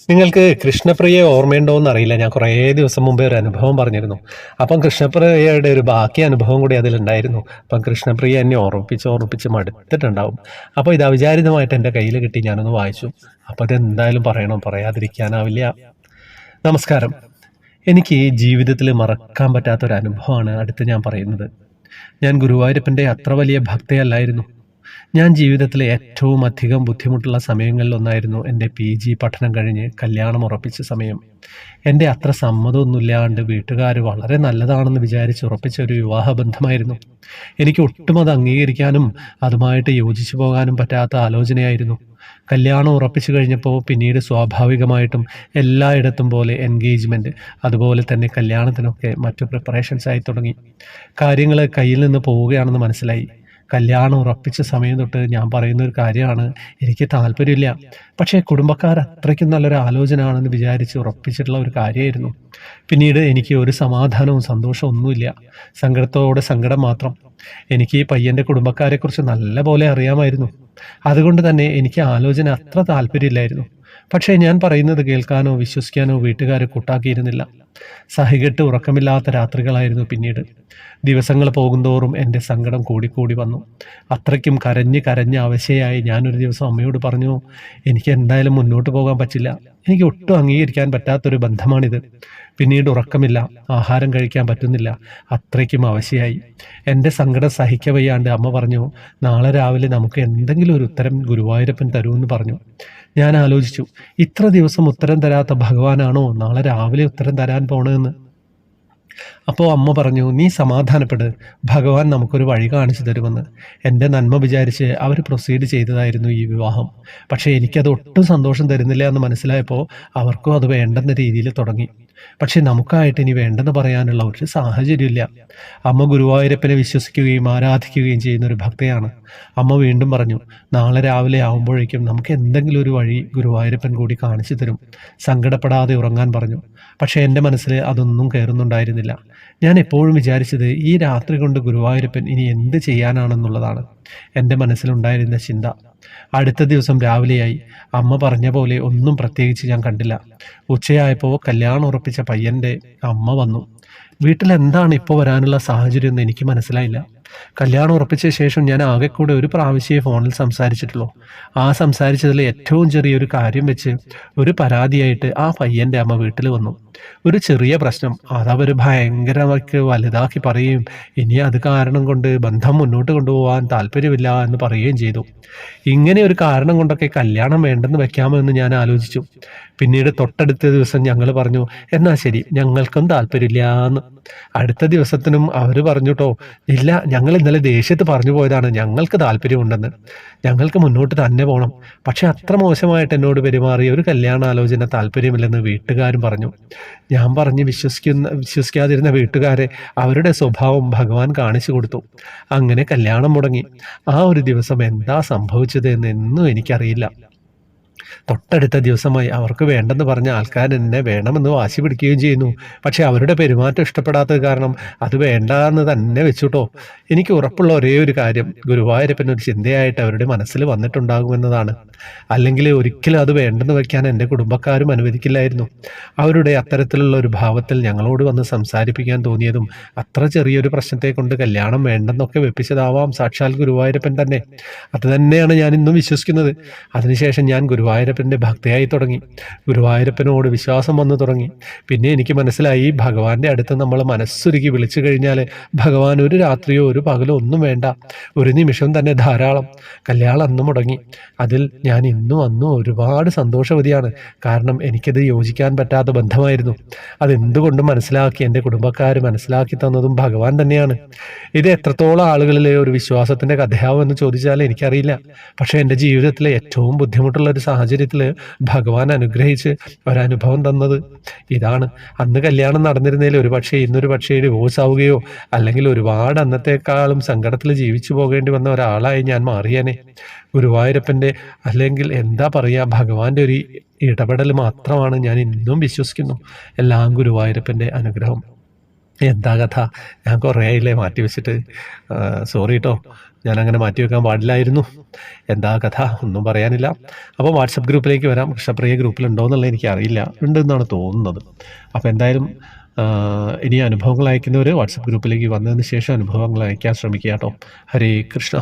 നിങ്ങൾക്ക് കൃഷ്ണപ്രിയയെ ഓർമ്മയുണ്ടോ എന്നറിയില്ല. ഞാൻ കുറേ ദിവസം മുമ്പേ ഒരു അനുഭവം പറഞ്ഞിരുന്നു. അപ്പം കൃഷ്ണപ്രിയയുടെ ഒരു ബാക്കി അനുഭവം കൂടി അതിലുണ്ടായിരുന്നു. അപ്പം കൃഷ്ണപ്രിയ എന്നെ ഓർമ്മിപ്പിച്ച് മടുത്തിട്ടുണ്ടാവും. അപ്പോൾ ഇത് അവിചാരിതമായിട്ട് എൻ്റെ കയ്യിൽ കിട്ടി. ഞാനൊന്ന് വായിച്ചു. അപ്പോൾ അതെന്തായാലും പറയണം, പറയാതിരിക്കാനാവില്ല. നമസ്കാരം. എനിക്ക് ജീവിതത്തിൽ മറക്കാൻ പറ്റാത്തൊരു അനുഭവമാണ് അടുത്ത് ഞാൻ പറയുന്നത്. ഞാൻ ഗുരുവായൂരപ്പൻ്റെ അത്ര വലിയ ഭക്തയല്ലായിരുന്നു. ഞാൻ ജീവിതത്തിലെ ഏറ്റവും അധികം ബുദ്ധിമുട്ടുള്ള സമയങ്ങളിലൊന്നായിരുന്നു എൻ്റെ PG പഠനം കഴിഞ്ഞ് കല്യാണം ഉറപ്പിച്ച സമയം. എൻ്റെ അത്ര സമ്മതമൊന്നുമില്ലാണ്ട് വീട്ടുകാർ വളരെ നല്ലതാണെന്ന് വിചാരിച്ച് ഉറപ്പിച്ച ഒരു വിവാഹബന്ധമായിരുന്നു. എനിക്ക് ഒട്ടും അത് അംഗീകരിക്കാനും അതുമായിട്ട് യോജിച്ചു പോകാനും പറ്റാത്ത ആലോചനയായിരുന്നു. കല്യാണം ഉറപ്പിച്ചു കഴിഞ്ഞപ്പോൾ പിന്നീട് സ്വാഭാവികമായിട്ടും എല്ലായിടത്തും പോലെ എൻഗേജ്മെൻറ്റ്, അതുപോലെ തന്നെ കല്യാണത്തിനൊക്കെ മറ്റു പ്രിപ്പറേഷൻസ് ആയി തുടങ്ങി. കാര്യങ്ങൾ കയ്യിൽ നിന്ന് പോവുകയാണെന്ന് മനസ്സിലായി. കല്യാണം ഉറപ്പിച്ച സമയം തൊട്ട് ഞാൻ പറയുന്ന ഒരു കാര്യമാണ്, എനിക്ക് താല്പര്യമില്ല, പക്ഷേ കുടുംബക്കാർ അത്രയ്ക്കും നല്ലൊരു ആലോചന ആണെന്ന് വിചാരിച്ച് ഉറപ്പിച്ചിട്ടുള്ള ഒരു കാര്യമായിരുന്നു. പിന്നീട് എനിക്ക് ഒരു സമാധാനവും സന്തോഷവും ഒന്നുമില്ല. സങ്കടത്തോടെ സങ്കടം മാത്രം. എനിക്ക് ഈ പയ്യൻ്റെ കുടുംബക്കാരെക്കുറിച്ച് നല്ല പോലെ അറിയാമായിരുന്നു. അതുകൊണ്ട് തന്നെ എനിക്ക് ആലോചന അത്ര താല്പര്യമില്ലായിരുന്നു. പക്ഷേ ഞാൻ പറയുന്നത് കേൾക്കാനോ വിശ്വസിക്കാനോ വീട്ടുകാരെ കൂട്ടാക്കിയിരുന്നില്ല. സഹികെട്ട് ഉറക്കമില്ലാത്ത രാത്രികളായിരുന്നു പിന്നീട്. ദിവസങ്ങൾ പോകുന്തോറും എൻ്റെ സങ്കടം കൂടിക്കൂടി വന്നു. അത്രയ്ക്കും കരഞ്ഞ് അവശയായി ഞാനൊരു ദിവസം അമ്മയോട് പറഞ്ഞു, എനിക്ക് എന്തായാലും മുന്നോട്ട് പോകാൻ പറ്റില്ല. എനിക്ക് ഒട്ടും അംഗീകരിക്കാൻ പറ്റാത്തൊരു ബന്ധമാണിത്. പിന്നീട് ഉറക്കമില്ല, ആഹാരം കഴിക്കാൻ പറ്റുന്നില്ല, അത്രയ്ക്കും അവശയായി. എൻ്റെ സങ്കടം സഹിക്കവയ്യാണ്ട് അമ്മ പറഞ്ഞു, നാളെ രാവിലെ നമുക്ക് എന്തെങ്കിലും ഒരു ഉത്തരം ഗുരുവായൂരപ്പൻ തരുമെന്ന് പറഞ്ഞു. ഞാൻ ആലോചിച്ചു, ഇത്ര ദിവസം ഉത്തരം തരാത്ത ഭഗവാനാണോ നാളെ രാവിലെ ഉത്തരം തരാൻ പോണതെന്ന്. അപ്പോൾ അമ്മ പറഞ്ഞു, നീ സമാധാനപ്പെട്, ഭഗവാൻ നമുക്കൊരു വഴി കാണിച്ചു തരുമെന്ന്. എൻ്റെ നന്മ വിചാരിച്ച് അവർ പ്രൊസീഡ് ചെയ്തതായിരുന്നു ഈ വിവാഹം. പക്ഷേ എനിക്കത് ഒട്ടും സന്തോഷം തരുന്നില്ല എന്ന് മനസ്സിലായപ്പോൾ അവർക്കും അത് വേണ്ടെന്ന രീതിയിൽ തുടങ്ങി. പക്ഷെ നമുക്കായിട്ട് ഇനി വേണ്ടെന്ന് പറയാനുള്ള ഒരു സാഹചര്യമില്ല. അമ്മ ഗുരുവായൂരപ്പനെ വിശ്വസിക്കുകയും ആരാധിക്കുകയും ചെയ്യുന്ന ഒരു ഭക്തയാണ്. അമ്മ വീണ്ടും പറഞ്ഞു, നാളെ രാവിലെ ആവുമ്പോഴേക്കും നമുക്ക് എന്തെങ്കിലും ഒരു വഴി ഗുരുവായൂരപ്പൻ കൂടി കാണിച്ചു തരും, സങ്കടപ്പെടാതെ ഉറങ്ങാൻ പറഞ്ഞു. പക്ഷേ എൻ്റെ മനസ്സിൽ അതൊന്നും കയറുന്നുണ്ടായിരുന്നില്ല. ഞാൻ എപ്പോഴും വിചാരിച്ചത് ഈ രാത്രി കൊണ്ട് ഗുരുവായൂരപ്പൻ ഇനി എന്ത് ചെയ്യാനാണെന്നുള്ളതാണ് എൻ്റെ മനസ്സിലുണ്ടായിരുന്ന ചിന്ത. അടുത്ത ദിവസം രാവിലെയായി. അമ്മ പറഞ്ഞ പോലെ ഒന്നും പ്രത്യേകിച്ച് ഞാൻ കണ്ടില്ല. ഉച്ചയായപ്പോൾ കല്യാണം ഉറപ്പിച്ച പയ്യൻ്റെ അമ്മ വന്നു. വീട്ടിൽ എന്താണ് ഇപ്പോൾ വരാനുള്ള സാഹചര്യം എന്ന് എനിക്ക് മനസ്സിലായില്ല. കല്യാണം ഉറപ്പിച്ച ശേഷം ഞാൻ ആകെ കൂടെ ഒരു പ്രാവശ്യമേ ഫോണിൽ സംസാരിച്ചിട്ടുള്ളൂ. ആ സംസാരിച്ചതിൽ ഏറ്റവും ചെറിയൊരു കാര്യം വെച്ച് ഒരു പരാതിയായിട്ട് ആ പയ്യൻ്റെ അമ്മ വീട്ടിൽ വന്നു. ഒരു ചെറിയ പ്രശ്നം അതവർ ഭയങ്കരമാക്കി വലുതാക്കി പറയുകയും ഇനി അത് കാരണം കൊണ്ട് ബന്ധം മുന്നോട്ട് കൊണ്ടുപോകാൻ താല്പര്യമില്ല എന്ന് പറയുകയും ചെയ്തു. ഇങ്ങനെ ഒരു കാരണം കൊണ്ടൊക്കെ കല്യാണം വേണ്ടെന്ന് വെക്കാമെന്ന് ഞാൻ ആലോചിച്ചു. പിന്നീട് തൊട്ടടുത്ത ദിവസം ഞങ്ങൾ പറഞ്ഞു, എന്നാൽ ശരി, ഞങ്ങൾക്കും താല്പര്യമില്ല എന്ന്. അടുത്ത ദിവസത്തിനും അവർ പറഞ്ഞു കേട്ടോ, ഇല്ല, ഞങ്ങൾ ഇന്നലെ ദേഷ്യത്ത് പറഞ്ഞു പോയതാണ്, ഞങ്ങൾക്ക് താല്പര്യമുണ്ടെന്ന്, ഞങ്ങൾക്ക് മുന്നോട്ട് തന്നെ പോകണം. പക്ഷെ അത്ര മോശമായിട്ട് എന്നോട് പെരുമാറിയ ഒരു കല്യാണാലോചന താല്പര്യമില്ലെന്ന് വീട്ടുകാരും പറഞ്ഞു. ഞാൻ പറഞ്ഞ് വിശ്വസിക്കാതിരുന്ന വീട്ടുകാരെ അവരുടെ സ്വഭാവം ഭഗവാൻ കാണിച്ചു കൊടുത്തു. അങ്ങനെ കല്യാണം മുടങ്ങി. ആ ഒരു ദിവസം എന്താ സംഭവിച്ചത് എന്ന് എന്നും എനിക്കറിയില്ല. തൊട്ടടുത്ത ദിവസമായി അവർക്ക് വേണ്ടെന്ന് പറഞ്ഞ ആൾക്കാർ എന്നെ വേണമെന്ന് വാശി പിടിക്കുകയും ചെയ്യുന്നു. പക്ഷെ അവരുടെ പെരുമാറ്റം ഇഷ്ടപ്പെടാത്തത് കാരണം അത് വേണ്ടാന്ന് തന്നെ വെച്ചുട്ടോ. എനിക്ക് ഉറപ്പുള്ള ഒരേ ഒരു കാര്യം, ഗുരുവായൂരപ്പൻ ഒരു ചിന്തയായിട്ട് അവരുടെ മനസ്സിൽ വന്നിട്ടുണ്ടാകുമെന്നതാണ്. അല്ലെങ്കിൽ ഒരിക്കലും അത് വേണ്ടെന്ന് വെക്കാൻ എൻ്റെ കുടുംബക്കാരും അനുവദിക്കില്ലായിരുന്നു. അവരുടെ അത്തരത്തിലുള്ള ഒരു ഭാവത്തിൽ ഞങ്ങളോട് വന്ന് സംസാരിപ്പിക്കാൻ തോന്നിയതും അത്ര ചെറിയൊരു പ്രശ്നത്തെ കൊണ്ട് കല്യാണം വേണ്ടെന്നൊക്കെ വെപ്പിച്ചതാവാം സാക്ഷാൽ ഗുരുവായൂരപ്പൻ തന്നെ. അത് തന്നെയാണ് ഞാൻ ഇന്നും വിശ്വസിക്കുന്നത്. അതിനുശേഷം ഞാൻ ഗുരുവായൂരപ്പൻ്റെ ഭക്തയായി തുടങ്ങി. ഗുരുവായൂരപ്പനോട് വിശ്വാസം വന്നു തുടങ്ങി. പിന്നെ എനിക്ക് മനസ്സിലായി, ഭഗവാന്റെ അടുത്ത് നമ്മൾ മനസ്സുരുക്കി വിളിച്ചു കഴിഞ്ഞാൽ ഭഗവാൻ ഒരു രാത്രിയോ ഒരു പകലോ ഒന്നും വേണ്ട, ഒരു നിമിഷം തന്നെ ധാരാളം. കല്യാണം അന്ന് മുടങ്ങി. അതിൽ ഞാൻ ഇന്നും അന്നും ഒരുപാട് സന്തോഷവതിയാണ്. കാരണം എനിക്കത് യോജിക്കാൻ പറ്റാത്ത ബന്ധമായിരുന്നു. അതെന്തുകൊണ്ടും മനസ്സിലാക്കി എൻ്റെ കുടുംബക്കാർ മനസ്സിലാക്കി തന്നതും ഭഗവാൻ തന്നെയാണ്. ഇത് എത്രത്തോളം ആളുകളിലെ ഒരു വിശ്വാസത്തിൻ്റെ കഥയാവുമെന്ന് ചോദിച്ചാൽ എനിക്കറിയില്ല. പക്ഷേ എൻ്റെ ജീവിതത്തിലെ ഏറ്റവും ബുദ്ധിമുട്ടുള്ള ഒരു സാഹചര്യത്തിൽ ഭഗവാൻ അനുഗ്രഹിച്ച് ഒരനുഭവം തന്നത് ഇതാണ്. അന്ന് കല്യാണം നടന്നിരുന്നതിൽ ഇന്നൊരു പക്ഷേ ഡിവോഴ്സ് ആവുകയോ അല്ലെങ്കിൽ ഒരുപാട് അന്നത്തെക്കാളും സങ്കടത്തിൽ ജീവിച്ചു പോകേണ്ടി വന്ന ഒരാളായി ഞാൻ മാറിയേനെ. ഗുരുവായൂരപ്പൻ്റെ അല്ലെങ്കിൽ എന്താ പറയുക, ഭഗവാന്റെ ഒരു ഇടപെടൽ മാത്രമാണ് ഞാൻ ഇന്നും വിശ്വസിക്കുന്നു. എല്ലാം ഗുരുവായൂരപ്പൻ്റെ അനുഗ്രഹം. എന്താ കഥ, ഞാൻ കുറേ ആയില്ലേ മാറ്റി വെച്ചിട്ട്, സോറി കേട്ടോ. ഞാനങ്ങനെ മാറ്റി വെക്കാൻ പാടില്ലായിരുന്നു. എന്താ കഥ ഒന്നും പറയാനില്ല. അപ്പോൾ വാട്സപ്പ് ഗ്രൂപ്പിലേക്ക് വരാം. കൃഷ്ണപ്രിയ ഗ്രൂപ്പിലുണ്ടോ എന്നുള്ളത് എനിക്കറിയില്ല. ഉണ്ടെന്നാണ് തോന്നുന്നത്. അപ്പോൾ എന്തായാലും ഇനി അനുഭവങ്ങൾ അയക്കുന്നവർ വാട്സപ്പ് ഗ്രൂപ്പിലേക്ക് വന്നതിന് ശേഷം അനുഭവങ്ങൾ അയക്കാൻ ശ്രമിക്കുക കേട്ടോ. ഹരേ കൃഷ്ണ.